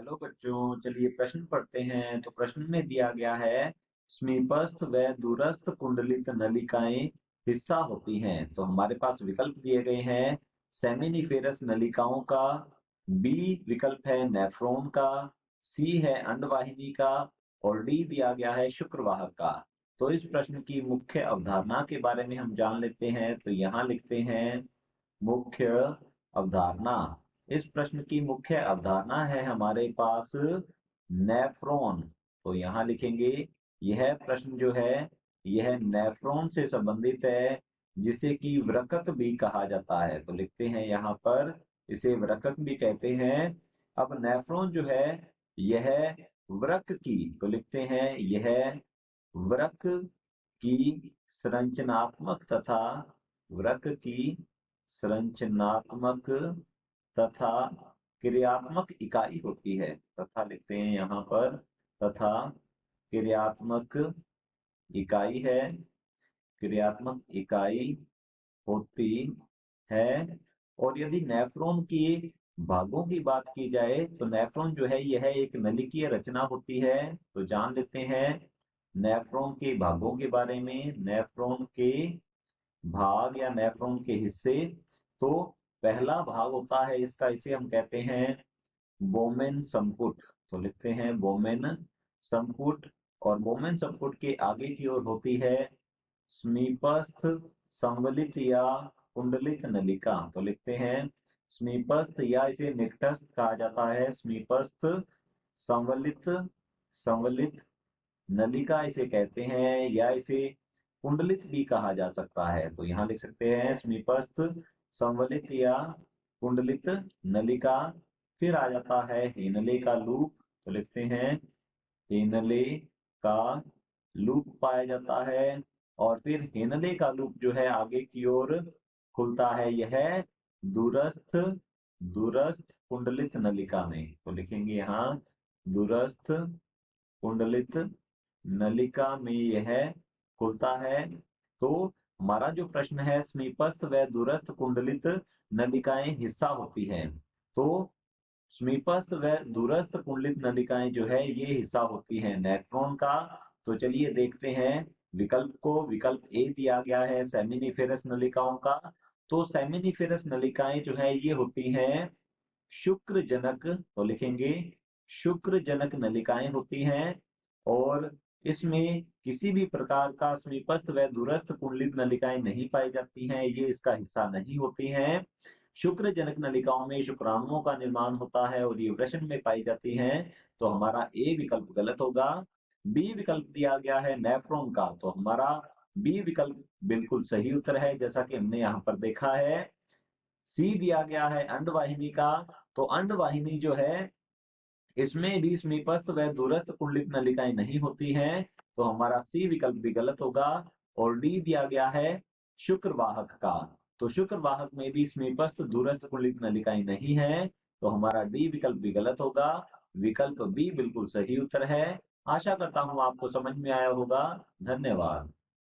Hello बच्चों, चलिए प्रश्न पढ़ते हैं। तो प्रश्न में दिया गया है समीपस्थ व दूरस्थ कुंडलित नलिकाएं हिस्सा होती हैं। तो हमारे पास विकल्प दिए गए हैं सेमिनिफेरस नलिकाओं का, बी विकल्प है नेफ्रॉन का, सी है अंडवाहिनी का और डी दिया गया है शुक्रवाहक का। तो इस प्रश्न की मुख्य अवधारणा के बारे में हम जान लेते हैं। तो यहाँ लिखते हैं मुख्य अवधारणा। इस प्रश्न की मुख्य अवधारणा है हमारे पास नेफ्रॉन। तो यहाँ लिखेंगे यह प्रश्न जो है यह नेफ्रॉन से संबंधित है, जिसे कि वृक्क भी कहा जाता है। तो लिखते हैं यहाँ पर इसे वृक्क भी कहते हैं। अब नेफ्रॉन जो है यह वृक्क की, तो लिखते हैं यह वृक्क की संरचनात्मक तथा वृक्क की संरचनात्मक तथा क्रियात्मक इकाई होती है। तथा लिखते हैं यहाँ पर तथा क्रियात्मक इकाई है, क्रियात्मक इकाई होती है। और यदि नेफ्रॉन की भागों की बात की जाए तो नेफ्रॉन जो है यह एक नलिकीय रचना होती है। तो जान लेते हैं नेफ्रॉन के भागों के बारे में। नेफ्रॉन के भाग या नेफ्रॉन के हिस्से। तो पहला भाग होता है इसका, इसे हम कहते हैं बोमेन संपुट। तो लिखते हैं बोमेन संपुट। और बोमेन संपुट के आगे की ओर होती है समीपस्थ संवलित या कुंडलित नलिका। तो लिखते हैं समीपस्थ या इसे निकटस्थ कहा जाता है, समीपस्थ संवलित संवलित नलिका इसे कहते हैं, या इसे कुंडलित भी कहा जा सकता है। तो यहाँ लिख सकते हैं समीपस्थ संवलित या कुंडलित नलिका। फिर आ जाता है हेनले का लूप। तो लिखते हैं हेनले का लूप पाया जाता है। और फिर हेनले का लूप जो है आगे की ओर खुलता है, यह दूरस्थ दूरस्थ कुंडलित नलिका में। तो लिखेंगे यहाँ दूरस्थ कुंडलित नलिका में यह खुलता है। तो हमारा जो प्रश्न है समीपस्थ व दूरस्थ कुंडलित नलिकाएं हिस्सा होती हैं। तो समीपस्थ व दूरस्थ कुंडलित नलिकाएं जो है ये हिस्सा होती हैं नेफ्रॉन का। तो चलिए देखते हैं विकल्प को। विकल्प ए दिया गया है सेमिनिफेरस नलिकाओं का। तो सेमिनिफेरस नलिकाएं जो है ये होती हैं शुक्रजनक। तो लिखेंगे शुक्रजनक नलिकाएं होती हैं। और इसमें किसी भी प्रकार का समीपस्थ व दूरस्थ कुंडलित नलिकाएं नहीं पाई जाती हैं, ये इसका हिस्सा नहीं होती हैं। शुक्रजनक नलिकाओं में शुक्राणुओं का निर्माण होता है और ये वृषण में पाई जाती हैं। तो हमारा ए विकल्प गलत होगा। बी विकल्प दिया गया है नेफ्रॉन का। तो हमारा बी विकल्प बिल्कुल सही उत्तर है, जैसा कि हमने यहाँ पर देखा है। सी दिया गया है अंडवाहिनी का। तो अंडवाहिनी जो है इसमें भी समीपस्थ व दूरस्थ कुंडलित नलिकाएं नहीं होती हैं। तो हमारा सी विकल्प भी गलत होगा। और डी दिया गया है शुक्रवाहक का। तो शुक्रवाहक में भी समीपस्थ दूरस्थ कुंडलित नलिकाएं नहीं है। तो हमारा डी विकल्प भी गलत होगा। विकल्प बी बिल्कुल सही उत्तर है। आशा करता हूं आपको समझ में आया होगा। धन्यवाद।